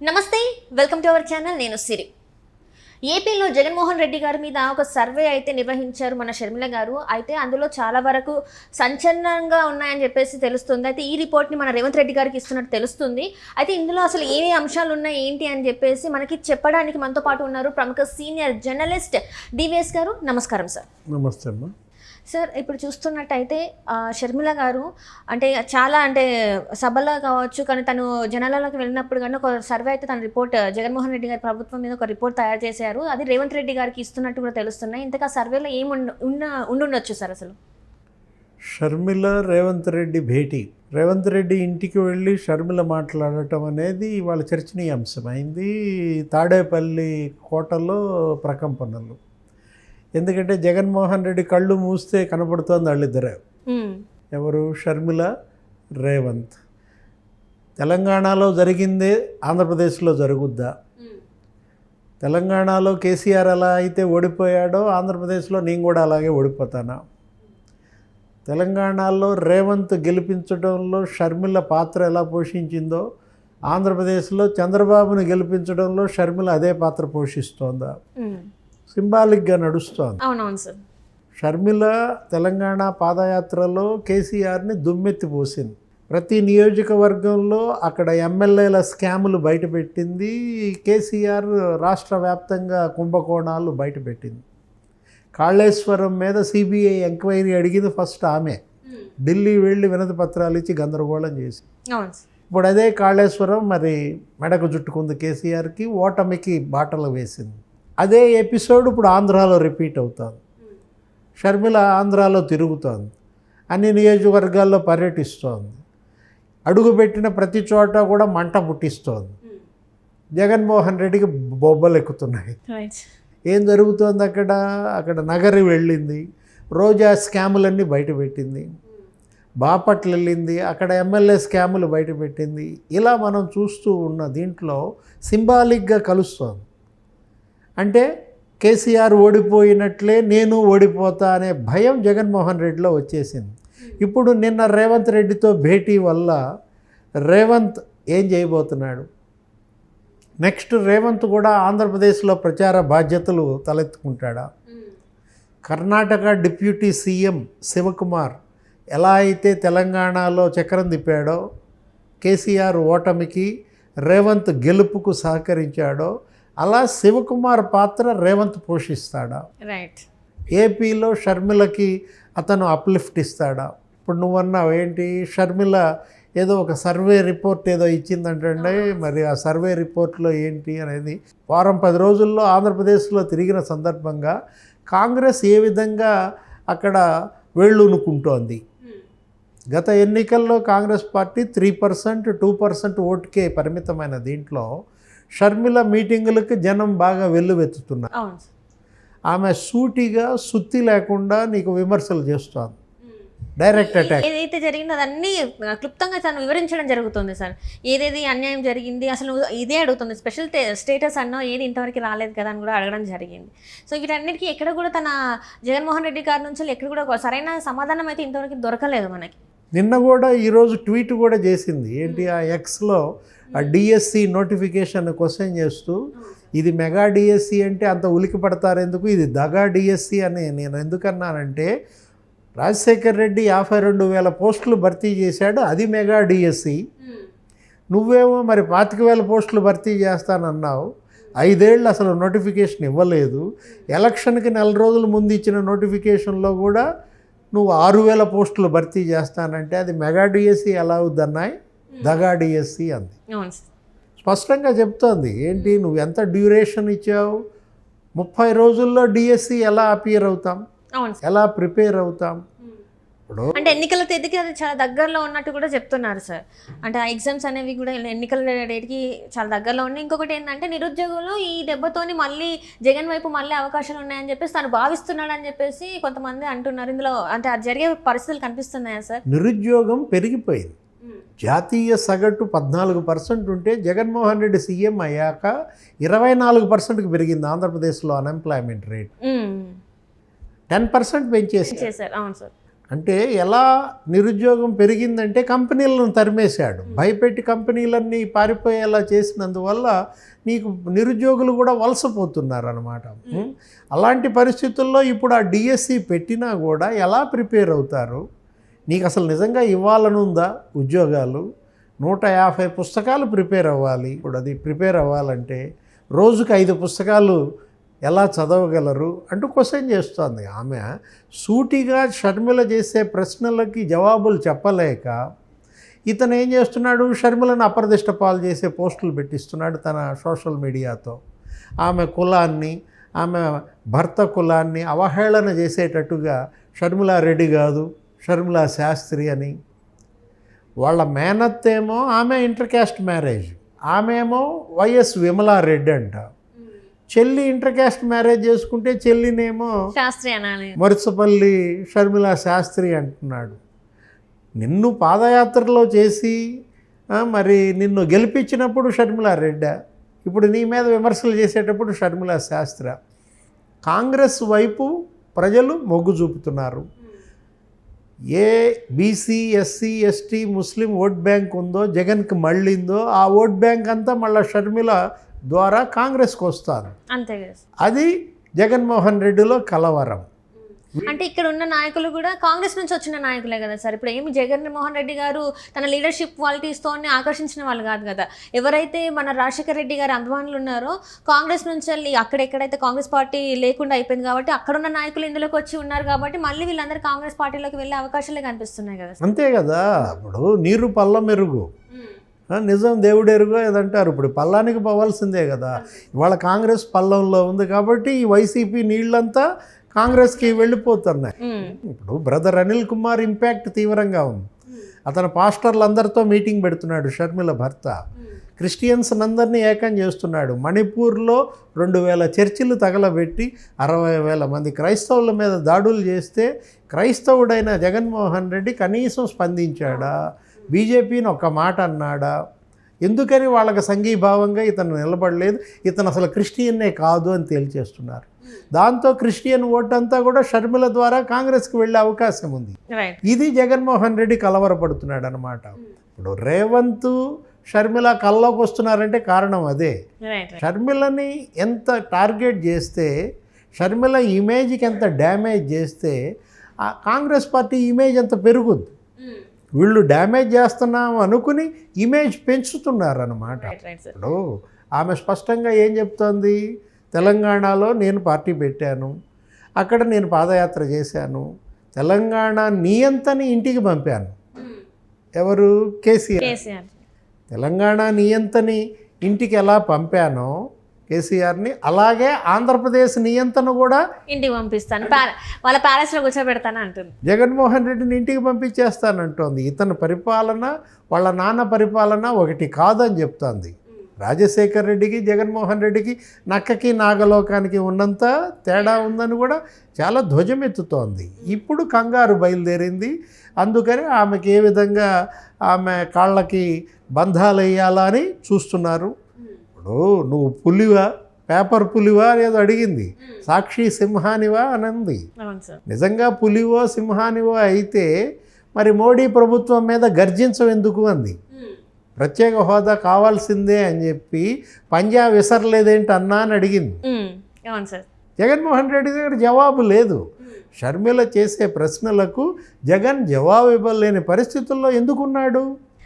నమస్తే, welcome to our channel. నేను సిరి. ఏపీలో జగన్మోహన్ రెడ్డి గారి మీద ఒక సర్వే అయితే నిర్వహించారు మన షర్మిల గారు. అయితే అందులో చాలా వరకు సంచలనంగా ఉన్నాయని చెప్పేసి తెలుస్తుంది. అయితే ఈ రిపోర్ట్ని మన రేవంత్ రెడ్డి గారికి ఇస్తున్నట్టు తెలుస్తుంది. అయితే ఇందులో అసలు ఏ అంశాలు ఉన్నాయి ఏంటి అని చెప్పేసి మనకి చెప్పడానికి మనతో పాటు ఉన్నారు ప్రముఖ సీనియర్ జర్నలిస్ట్ డివిఎస్ గారు. నమస్కారం సార్. నమస్తే అమ్మా. సార్, ఇప్పుడు చూస్తున్నట్టయితే షర్మిల గారు చాలా సభలో కావచ్చు, కానీ తను జనాలలోకి వెళ్ళినప్పుడు కానీ ఒక సర్వే అయితే తన రిపోర్ట్ జగన్మోహన్ రెడ్డి గారి ప్రభుత్వం మీద ఒక రిపోర్ట్ తయారు చేశారు. అది రేవంత్ రెడ్డి గారికి ఇస్తున్నట్టు కూడా తెలుస్తున్నాయి. ఇంతగా సర్వేలో ఉండుండొచ్చు సార్ అసలు? షర్మిల రేవంత్ రెడ్డి భేటీ, రేవంత్ రెడ్డి ఇంటికి వెళ్ళి షర్మిల మాట్లాడటం అనేది ఇవాళ చర్చనీయాంశమైంది. తాడేపల్లి కోటలో ప్రకంపనలు. ఎందుకంటే జగన్మోహన్ రెడ్డి కళ్ళు మూస్తే కనపడుతోంది వాళ్ళిద్దరే. ఎవరు? షర్మిల, రేవంత్. తెలంగాణలో జరిగిందే ఆంధ్రప్రదేశ్లో జరుగుద్దా? తెలంగాణలో కేసీఆర్ ఎలా అయితే ఓడిపోయాడో ఆంధ్రప్రదేశ్లో నేను కూడా అలాగే ఓడిపోతానా? తెలంగాణలో రేవంత్ గెలిపించడంలో షర్మిల పాత్ర ఎలా పోషించిందో ఆంధ్రప్రదేశ్లో చంద్రబాబును గెలిపించడంలో షర్మిల అదే పాత్ర పోషిస్తోందా? సింబాలిక్గా నడుస్తోంది. అవునవును సార్. షర్మిల తెలంగాణ పాదయాత్రలో కేసీఆర్ని దుమ్మెత్తిపోసింది. ప్రతి నియోజకవర్గంలో అక్కడ ఎమ్మెల్యేల స్కాములు బయటపెట్టింది. కేసీఆర్ రాష్ట్ర వ్యాప్తంగా కుంభకోణాలు బయటపెట్టింది. కాళేశ్వరం మీద సిబిఐ ఎంక్వైరీ అడిగింది ఫస్ట్ ఆమె. ఢిల్లీ వెళ్ళి వినతి పత్రాలు ఇచ్చి గందరగోళం చేసి, ఇప్పుడు అదే కాళేశ్వరం మరి మెడకు చుట్టుకుంది కేసీఆర్కి, ఓటమికి బాటలు వేసింది. అదే ఎపిసోడ్ ఇప్పుడు ఆంధ్రాలో రిపీట్ అవుతుంది. షర్మిల ఆంధ్రాలో తిరుగుతోంది, అన్ని నియోజకవర్గాల్లో పర్యటిస్తోంది, అడుగుపెట్టిన ప్రతి చోట కూడా మంట పుట్టిస్తోంది. జగన్మోహన్ రెడ్డికి బొబ్బలు ఎక్కుతున్నాయి. ఏం జరుగుతోంది అక్కడ? అక్కడ నగరి వెళ్ళింది, రోజా స్కాములన్నీ బయటపెట్టింది. బాపట్ల వెళ్ళింది, అక్కడ ఎమ్మెల్యే స్కాములు బయటపెట్టింది. ఇలా మనం చూస్తూ ఉన్న దీంట్లో సింబాలిక్గా కలుస్తోంది. అంటే కేసీఆర్ ఓడిపోయినట్లే నేను ఓడిపోతా అనే భయం జగన్మోహన్ రెడ్డిలో వచ్చేసింది. ఇప్పుడు నిన్న రేవంత్ రెడ్డితో భేటీ వల్ల రేవంత్ ఏం చేయబోతున్నాడు? నెక్స్ట్ రేవంత్ కూడా ఆంధ్రప్రదేశ్లో ప్రచార బాధ్యతలు తలెత్తుకుంటాడా? కర్ణాటక డిప్యూటీ సీఎం శివకుమార్ ఎలా అయితే తెలంగాణలో చక్రం తిప్పాడో, కేసీఆర్ ఓటమికి రేవంత్ గెలుపుకు సహకరించాడో, అలా శివకుమార్ పాత్ర రేవంత్ పోషిస్తాడా? రైట్. ఏపీలో షర్మిలకి అతను అప్లిఫ్ట్ ఇస్తాడా? ఇప్పుడు నువ్వన్నావు ఏంటి, షర్మిల ఏదో ఒక సర్వే రిపోర్ట్ ఏదో ఇచ్చిందంటే, మరి ఆ సర్వే రిపోర్ట్లో ఏంటి అనేది వారం 10 రోజుల్లో ఆంధ్రప్రదేశ్లో తిరిగిన సందర్భంగా కాంగ్రెస్ ఏ విధంగా అక్కడ వేళ్ళూనుకుంటోంది. గత ఎన్నికల్లో కాంగ్రెస్ పార్టీ 3%, 2% ఓటుకే పరిమితమైన దీంట్లో షర్మిల మీటింగులకు జనం బాగా వెల్లువెత్తుతున్నారు. ఆమె సూటిగా సుత్తి లేకుండా నీకు విమర్శలు చేస్తోంది. Direct attack. ఏదైతే జరిగిందో అదన్నీ క్లుప్తంగా తను వివరించడం జరుగుతుంది సార్. ఏదేది అన్యాయం జరిగింది అసలు ఇదే అడుగుతుంది. స్పెషల్ స్టేటస్ అన్నో ఏది ఇంతవరకు రాలేదు కదా అని కూడా అడగడం జరిగింది. సో వీటన్నిటికీ ఎక్కడ కూడా తన జగన్మోహన్ రెడ్డి గారి నుంచి ఎక్కడ కూడా సరైన సమాధానం అయితే ఇంతవరకు దొరకలేదు మనకి. నిన్న కూడా ఈరోజు ట్వీట్ కూడా చేసింది. ఏంటి, ఆ ఎక్స్లో ఆ డిఎస్సి నోటిఫికేషన్ క్వశ్చన్ చేస్తూ, ఇది మెగా డిఎస్సి అంటే అంత ఉలికి పడతారు ఎందుకు, ఇది దగా డిఎస్సి అని నేను ఎందుకన్నానంటే, రాజశేఖర్ రెడ్డి 52,000 పోస్టులు భర్తీ చేశాడు, అది మెగా డిఎస్సి. నువ్వేమో మరి 25,000 పోస్టులు భర్తీ చేస్తానన్నావు, 5 ఏళ్ళు అసలు నోటిఫికేషన్ ఇవ్వలేదు. ఎలక్షన్కి 4 రోజుల ముందు ఇచ్చిన నోటిఫికేషన్లో కూడా నువ్వు 6,000 పోస్టులు భర్తీ చేస్తానంటే అది మెగా డిఎస్సి ఎలా అవుద్దన్నాయి, దగా డిఎస్సి అంది. స్పష్టంగా చెప్తోంది. ఏంటి, నువ్వు ఎంత డ్యూరేషన్ ఇచ్చావు, 30 రోజుల్లో డిఎస్సి ఎలా అపియర్ అవుతాం, ఎలా ప్రిపేర్ అవుతాం? ఇప్పుడు అంటే ఎన్నికల తేదీకి అది చాలా దగ్గరలో ఉన్నట్టు కూడా చెప్తున్నారు సార్. అంటే ఆ ఎగ్జామ్స్ అనేవి కూడా ఎన్నికల డేట్కి చాలా దగ్గరలో ఉన్నాయి. ఇంకొకటి ఏంటంటే నిరుద్యోగులు ఈ దెబ్బతోని మళ్ళీ జగన్ వైపు మళ్ళీ అవకాశాలు ఉన్నాయని చెప్పేసి తను భావిస్తున్నాడు అని చెప్పేసి కొంతమంది అంటున్నారు. ఇందులో అంటే అది జరిగే పరిస్థితులు కనిపిస్తున్నాయా సార్? నిరుద్యోగం పెరిగిపోయింది. జాతీయ సగటు 14% ఉంటే జగన్మోహన్ రెడ్డి సీఎం అయ్యాక 24%కి పెరిగింది ఆంధ్రప్రదేశ్లో అన్ఎంప్లాయ్మెంట్ రేట్. 10% పెంచేసారు. అవును సార్. అంటే ఎలా నిరుద్యోగం పెరిగిందంటే కంపెనీలను తరిమేశాడు, భయపెట్టి కంపెనీలన్నీ పారిపోయేలా చేసినందువల్ల నీకు నిరుద్యోగులు కూడా వలసపోతున్నారు అన్నమాట. అలాంటి పరిస్థితుల్లో ఇప్పుడు ఆ డిఎస్సి పెట్టినా కూడా ఎలా ప్రిపేర్ అవుతారు? నీకు అసలు నిజంగా ఇవ్వాలనుందా ఉద్యోగాలు? 150 పుస్తకాలు ప్రిపేర్ అవ్వాలి. ఇప్పుడు అది ప్రిపేర్ అవ్వాలంటే రోజుకు 5 పుస్తకాలు ఎలా చదవగలరు అంటూ క్వశ్చన్ చేస్తోంది ఆమె. సూటిగా షర్మిల చేసే ప్రశ్నలకి జవాబులు చెప్పలేక ఇతను ఏం చేస్తున్నాడు, షర్మిలను అప్రదిష్ట పాలు చేసే పోస్టులు పెట్టిస్తున్నాడు తన సోషల్ మీడియాతో. ఆమె కులాన్ని, ఆమె భర్త కులాన్ని అవహేళన చేసేటట్టుగా షర్మిలా రెడ్డి కాదు, షర్మిలా శాస్త్రి అని. వాళ్ళ మేనత్తేమో ఆమె ఇంటర్ క్యాస్ట్ మ్యారేజ్, ఆమెమో వైఎస్ విమలారెడ్డి అంట. చెల్లి ఇంటర్ క్యాస్ట్ మ్యారేజ్ చేసుకుంటే చెల్లినేమో శాస్త్రి అనాలి, మరుసపల్లి షర్మిలా శాస్త్రి అంటున్నాడు. నిన్ను పాదయాత్రలో చేసి మరి నిన్ను గెలిపించినప్పుడు షర్మిలా రెడ్డి, ఇప్పుడు నీ మీద విమర్శలు చేసేటప్పుడు షర్మిలా శాస్త్రి. కాంగ్రెస్ వైపు ప్రజలు మొగ్గు చూపుతున్నారు. ఏ BC, SC, ST, Muslim vote bank ఉందో జగన్కి మళ్ళిందో ఆ ఓట్ బ్యాంక్ అంతా మళ్ళీ షర్మిల ద్వారా కాంగ్రెస్కి వస్తారు. అంతే కదా. అది జగన్మోహన్ రెడ్డిలో కలవరం. అంటే ఇక్కడ ఉన్న నాయకులు కూడా కాంగ్రెస్ నుంచి వచ్చిన నాయకులే కదా సార్. ఇప్పుడు ఏమి జగన్మోహన్ రెడ్డి గారు తన లీడర్షిప్ క్వాలిటీస్తో ఆకర్షించిన వాళ్ళు కాదు కదా. ఎవరైతే మన రాజశేఖర రెడ్డి గారి అభిమానులు ఉన్నారో కాంగ్రెస్ నుంచి వెళ్ళి అక్కడెక్కడైతే కాంగ్రెస్ పార్టీ లేకుండా అయిపోయింది కాబట్టి అక్కడున్న నాయకులు ఇందులోకి వచ్చి ఉన్నారు కాబట్టి మళ్ళీ వీళ్ళందరూ కాంగ్రెస్ పార్టీలోకి వెళ్ళే అవకాశాలే కనిపిస్తున్నాయి కదా. అంతే కదా. ఇప్పుడు నీరు పల్ల మెరుగు, నిజం దేవుడు ఎరుగో ఏదంటారు. ఇప్పుడు పల్లానికి పోవాల్సిందే కదా. ఇవాళ కాంగ్రెస్ పల్లంలో ఉంది కాబట్టి ఈ వైసీపీ నీళ్ళంతా కాంగ్రెస్కి వెళ్ళిపోతున్నాయి. ఇప్పుడు బ్రదర్ అనిల్ కుమార్ ఇంపాక్ట్ తీవ్రంగా ఉంది. అతను పాస్టర్లందరితో మీటింగ్ పెడుతున్నాడు, షర్మిల భర్త. క్రిస్టియన్స్ అందరినీ ఏకం చేస్తున్నాడు. మణిపూర్లో 2000 చర్చిలు తగలబెట్టి 60,000 మంది క్రైస్తవుల మీద దాడులు చేస్తే క్రైస్తవుడైన జగన్మోహన్ రెడ్డి కనీసం స్పందించాడా? బీజేపీని ఒక మాట అన్నాడా? ఎందుకని వాళ్ళకి సంఘీభావంగా ఇతను నిలబడలేదు? ఇతను అసలు క్రిస్టియన్నే కాదు అని తేల్చేస్తున్నారు. దాంతో క్రిస్టియన్ ఓటు అంతా కూడా షర్మిల ద్వారా కాంగ్రెస్కి వెళ్ళే అవకాశం ఉంది. ఇది జగన్మోహన్ రెడ్డి కలవరపడుతున్నాడు అనమాట. ఇప్పుడు రేవంత్ షర్మిల కల్లోకి వస్తున్నారంటే కారణం అదే. షర్మిలని ఎంత టార్గెట్ చేస్తే, షర్మిల ఇమేజ్కి ఎంత డ్యామేజ్ చేస్తే ఆ కాంగ్రెస్ పార్టీ ఇమేజ్ ఎంత పెరుగుద్ది. వీళ్ళు డ్యామేజ్ చేస్తున్నాం అనుకుని ఇమేజ్ పెంచుతున్నారన్నమాట. ఇప్పుడు ఆమె స్పష్టంగా ఏం చెప్తోంది, తెలంగాణలో నేను పార్టీ పెట్టాను, అక్కడ నేను పాదయాత్ర చేశాను, తెలంగాణ నియంతని ఇంటికి పంపాను. ఎవరు? కేసీఆర్. తెలంగాణ నియంతని ఇంటికి ఎలా పంపానో కేసీఆర్ని, అలాగే ఆంధ్రప్రదేశ్ నియంత్రణ కూడా ఇంటికి పంపిస్తాను, వాళ్ళ ప్యాలెస్లో కూర్చోబెడతాను అంటుంది. జగన్మోహన్ రెడ్డిని ఇంటికి పంపించేస్తానంటోంది. ఇతని పరిపాలన వాళ్ళ నాన్న పరిపాలన ఒకటి కాదని చెప్తోంది. రాజశేఖర్ రెడ్డికి జగన్మోహన్ రెడ్డికి నక్కకి నాగలోకానికి ఉన్నంత తేడా ఉందని కూడా చాలా ధ్వజమెత్తుతోంది. ఇప్పుడు కంగారు బయలుదేరింది. అందుకని ఆమెకి ఏ విధంగా ఆమె కాళ్ళకి బంధాలు వేయాలా అని చూస్తున్నారు. ఇప్పుడు నువ్వు పులివా, పేపర్ పులివా అనేది అడిగింది. సాక్షి సింహానివా అని అంది. నిజంగా పులివో సింహానివో అయితే మరి మోడీ ప్రభుత్వం మీద గర్జించవెందుకు అంది. ప్రత్యేక హోదా కావాల్సిందే అని చెప్పి పంజా విసరలేదేంటి అన్నా అని అడిగింది. జగన్మోహన్ రెడ్డి దగ్గర జవాబు లేదు. షర్మిల చేసే ప్రశ్నలకు జగన్ జవాబు ఇవ్వలేని పరిస్థితుల్లో ఎందుకున్నాడు?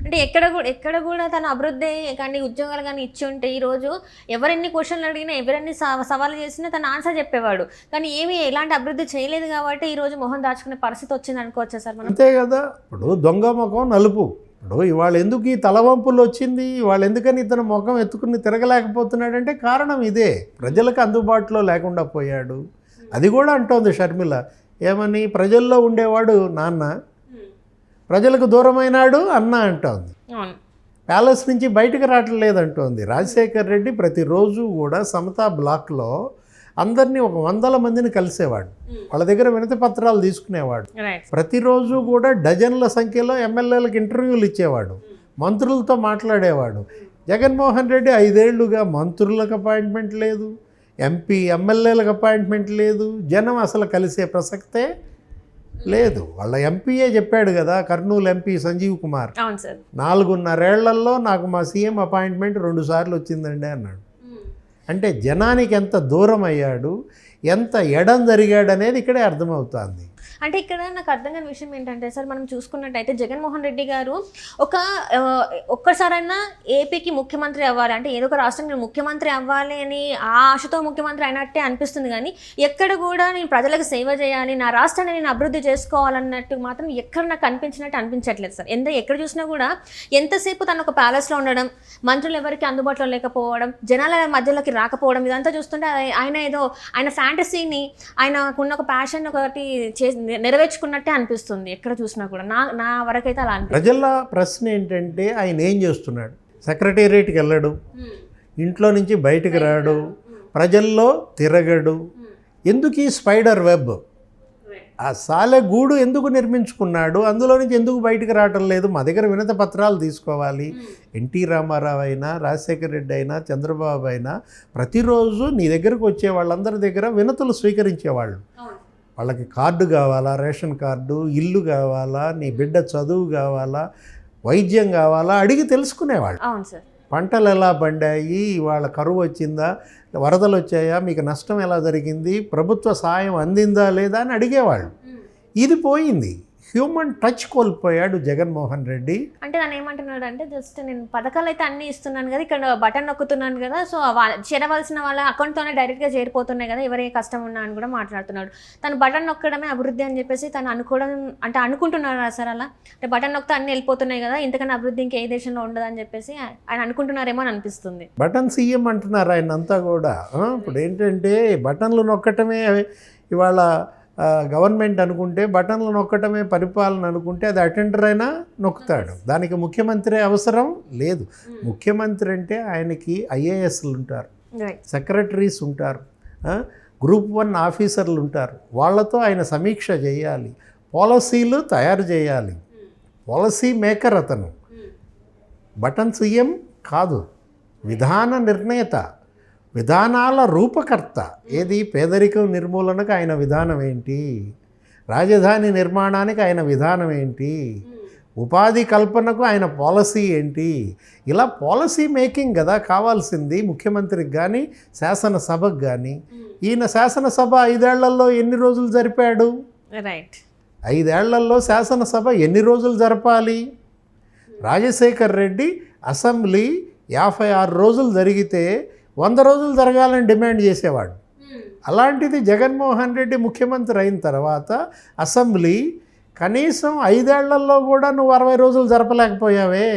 అంటే ఎక్కడ కూడా తన అభివృద్ధి కానీ ఉద్యోగాలు కానీ ఇచ్చి ఉంటే ఈరోజు ఎవరెన్ని క్వశ్చన్లు అడిగినా ఎవరెన్ని సవాళ్ళు చేసినా తన ఆన్సర్ చెప్పేవాడు. కానీ ఏమీ ఎలాంటి అభివృద్ధి చేయలేదు కాబట్టి ఈరోజు మొహం దాచుకునే పరిస్థితి వచ్చింది అనుకోవచ్చా సార్ మనం? అంతే కదా. ఇప్పుడు దొంగ ముఖం నలుపు. ఇప్పుడు ఇవాళ ఎందుకు ఈ తలవంపులు వచ్చింది, ఇవాళ ఎందుకని ఇతను ముఖం ఎత్తుకుని తిరగలేకపోతున్నాడంటే కారణం ఇదే. ప్రజలకు అందుబాటులో లేకుండా పోయాడు. అది కూడా అంటోంది షర్మిల. ఏమని? ప్రజల్లో ఉండేవాడు నాన్న, ప్రజలకు దూరమైనాడు అన్న అంటోంది. ప్యాలెస్ నుంచి బయటకు రావట్లేదు అంటోంది. రాజశేఖర్ రెడ్డి ప్రతిరోజు కూడా సమతా బ్లాక్లో అందరినీ 100 మందిని కలిసేవాడు. వాళ్ళ దగ్గర వినతి పత్రాలు తీసుకునేవాడు. ప్రతిరోజు కూడా డజన్ల సంఖ్యలో ఎమ్మెల్యేలకు ఇంటర్వ్యూలు ఇచ్చేవాడు, మంత్రులతో మాట్లాడేవాడు. జగన్మోహన్ రెడ్డి 5 ఏళ్లుగా మంత్రులకు అపాయింట్మెంట్ లేదు, ఎంపీ ఎమ్మెల్యేలకు అపాయింట్మెంట్ లేదు. జనం అసలు కలిసే ప్రసక్తే లేదు. వాళ్ళ ఎంపీయే చెప్పాడు కదా, కర్నూలు ఎంపీ సంజీవ్ కుమార్, అవును సార్. 4.5 ఏళ్లలో నాకు మా సీఎం అపాయింట్మెంట్ 2 సార్లు వచ్చిందండి అన్నాడు. అంటే జనానికి ఎంత దూరం అయ్యాడు, ఎంత ఎడం జరిగాడు అనేది ఇక్కడే అర్థమవుతుంది. అంటే ఇక్కడ నాకు అర్థం కాని విషయం ఏంటంటే సార్, మనం చూసుకున్నట్టయితే జగన్మోహన్ రెడ్డి గారు ఒక్కసారైనా ఏపీకి ముఖ్యమంత్రి అవ్వాలి, అంటే ఏదో ఒక రాష్ట్రానికి ముఖ్యమంత్రి అవ్వాలి అని ఆ ఆశతో ముఖ్యమంత్రి అయినట్టే అనిపిస్తుంది. కానీ ఎక్కడ కూడా నేను ప్రజలకు సేవ చేయాలి, నా రాష్ట్రాన్ని నేను అభివృద్ధి చేసుకోవాలన్నట్టు మాత్రం ఎక్కడ నాకు అనిపించినట్టు అనిపించట్లేదు సార్. ఎక్కడ చూసినా కూడా ఎంతసేపు తను ఒక ప్యాలెస్లో ఉండడం, మంత్రులు ఎవరికి అందుబాటులో లేకపోవడం, జనాల మధ్యలోకి రాకపోవడం, ఇదంతా చూస్తుంటే ఆయన ఫ్యాంటసీని, ఆయనకున్న ఒక ప్యాషన్ ఒకటి నెరవేర్చుకున్నట్టే అనిపిస్తుంది ఎక్కడ చూసినా కూడా. నా వరకైతే అలా అనిపిస్తుంది. ప్రజల ప్రశ్న ఏంటంటే ఆయన ఏం చేస్తున్నాడు? సెక్రటేరియట్కి వెళ్ళడు, ఇంట్లో నుంచి బయటకు రాడు, ప్రజల్లో తిరగడు. ఎందుకు ఈ స్పైడర్ వెబ్? ఆ సాలె గూడు ఎందుకు నిర్మించుకున్నాడు? అందులో నుంచి ఎందుకు బయటకు రావటం లేదు? మా దగ్గర వినతి పత్రాలు తీసుకోవాలి. ఎన్టీ రామారావు అయినా, రాజశేఖర రెడ్డి అయినా, చంద్రబాబు అయినా ప్రతిరోజు నీ దగ్గరకు వచ్చే వాళ్ళందరి దగ్గర వినతులు స్వీకరించేవాళ్ళు. వాళ్ళకి కార్డు కావాలా, రేషన్ కార్డు, ఇల్లు కావాలా, నీ బిడ్డ చదువు కావాలా, వైద్యం కావాలా అడిగి తెలుసుకునేవాళ్ళు. అవును సార్. పంటలు ఎలా పండాయి, వాళ్ళ కరువు వచ్చిందా, వరదలు వచ్చాయా, మీకు నష్టం ఎలా జరిగింది, ప్రభుత్వ సాయం అందిందా లేదా అని అడిగేవాళ్ళు. ఇది పోయింది. హ్యూమన్ టచ్ కోల్పోయాడు జగన్మోహన్ రెడ్డి. అంటే దాన్ని ఏమంటున్నాడు అంటే, జస్ట్ నేను పథకాలు అయితే అన్నీ ఇస్తున్నాను కదా, ఇక్కడ బటన్ నొక్కుతున్నాను కదా, సో చేరవలసిన వాళ్ళ అకౌంట్తోనే డైరెక్ట్గా చేరిపోతున్నాయి కదా, ఎవరే కష్టం ఉన్నా అని కూడా మాట్లాడుతున్నాడు. తను బటన్ నొక్కడమే అభివృద్ధి అని చెప్పేసి తను అనుకుంటున్నారా సార్? అలా అంటే బటన్ నొక్కితే అన్నీ వెళ్ళిపోతున్నాయి కదా, ఇంతకన్నా అభివృద్ధి ఇంకే దేశంలో ఉండదని చెప్పేసి ఆయన అనుకుంటున్నారేమో అని అనిపిస్తుంది. బటన్ సీఎం అంటున్నారు ఆయన అంతా కూడా. ఇప్పుడు ఏంటంటే బటన్లు నొక్కటమే ఇవాళ గవర్నమెంట్ అనుకుంటే, బటన్లు నొక్కటమే పరిపాలన అనుకుంటే అది అటెండర్ అయినా నొక్కుతాడు. దానికి ముఖ్యమంత్రి అవసరం లేదు. ముఖ్యమంత్రి అంటే ఆయనకి ఐఏఎస్లు ఉంటారు, సెక్రటరీస్ ఉంటారు, గ్రూప్ 1 ఆఫీసర్లు ఉంటారు. వాళ్ళతో ఆయన సమీక్ష చేయాలి, పాలసీలు తయారు చేయాలి. పాలసీ మేకర్ అతను. బటన్ సీఎం కాదు, విధాన నిర్ణేత, విధానాల రూపకర్త. ఏది? పేదరికం నిర్మూలనకు ఆయన విధానం ఏంటి, రాజధాని నిర్మాణానికి ఆయన విధానం ఏంటి, ఉపాధి కల్పనకు ఆయన పాలసీ ఏంటి, ఇలా పాలసీ మేకింగ్ కదా కావాల్సింది ముఖ్యమంత్రికి కానీ శాసనసభకు కానీ. ఈయన శాసనసభ 5 ఏళ్లలో ఎన్ని రోజులు జరిపాడు? రైట్. 5 ఏళ్లలో శాసనసభ ఎన్ని రోజులు జరపాలి? రాజశేఖర్ రెడ్డి అసెంబ్లీ 56 రోజులు జరిగితే 100 రోజులు జరగాలని డిమాండ్ చేసేవాడు. అలాంటిది జగన్మోహన్ రెడ్డి ముఖ్యమంత్రి అయిన తర్వాత అసెంబ్లీ కనీసం 5 ఏళ్లలో కూడా నువ్వు 60 రోజులు జరపలేకపోయావే.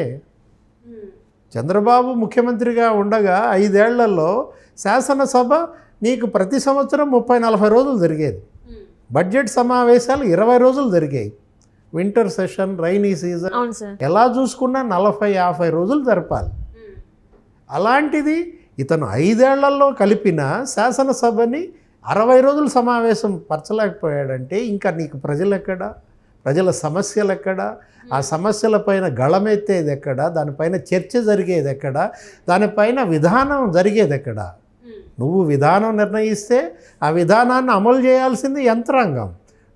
చంద్రబాబు ముఖ్యమంత్రిగా ఉండగా 5 ఏళ్లలో శాసనసభ నీకు ప్రతి సంవత్సరం 30-40 రోజులు జరిగేది. బడ్జెట్ సమావేశాలు 20 రోజులు జరిగాయి. వింటర్ సెషన్, రైనీ సీజన్ ఎలా చూసుకున్నా 40-50 రోజులు జరపాలి. అలాంటిది ఇతను 5 ఏళ్లలో కలిపిన శాసనసభని 60 రోజులు సమావేశం పరచలేకపోయాడంటే ఇంకా నీకు ప్రజలెక్కడా, ప్రజల సమస్యలు ఎక్కడా, ఆ సమస్యలపైన గళమెత్తేది ఎక్కడా, దానిపైన చర్చ జరిగేది ఎక్కడా, దానిపైన విధానం జరిగేది ఎక్కడా? నువ్వు విధానం నిర్ణయిస్తే ఆ విధానాన్ని అమలు చేయాల్సింది యంత్రాంగం.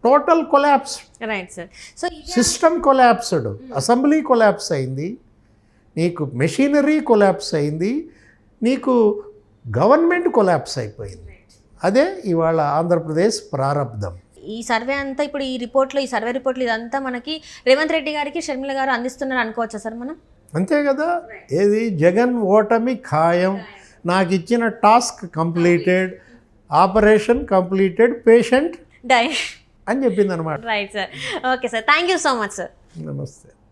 Total collapse. Right sir. So system collapsed, assembly collapse అయింది, నీకు మెషినరీ కొలాప్స్ అయింది, నీకు గవర్నమెంట్ కొలాప్స్ అయిపోయింది. అదే ఇవాళ ఆంధ్రప్రదేశ్ ప్రారంధం. ఈ సర్వే అంతా ఇప్పుడు ఈ సర్వే రిపోర్ట్లు ఇదంతా మనకి రేవంత్ రెడ్డి గారికి షర్మిల గారు అందిస్తున్నారు అనుకోవచ్చా సార్ మనం? అంతే కదా. ఏది? జగన్ ఓటమి ఖాయం, నాకు ఇచ్చిన task completed, operation completed, patient die అని చెప్పింది అనమాట. Right sir. Okay sir, thank you so much sir. నమస్తే.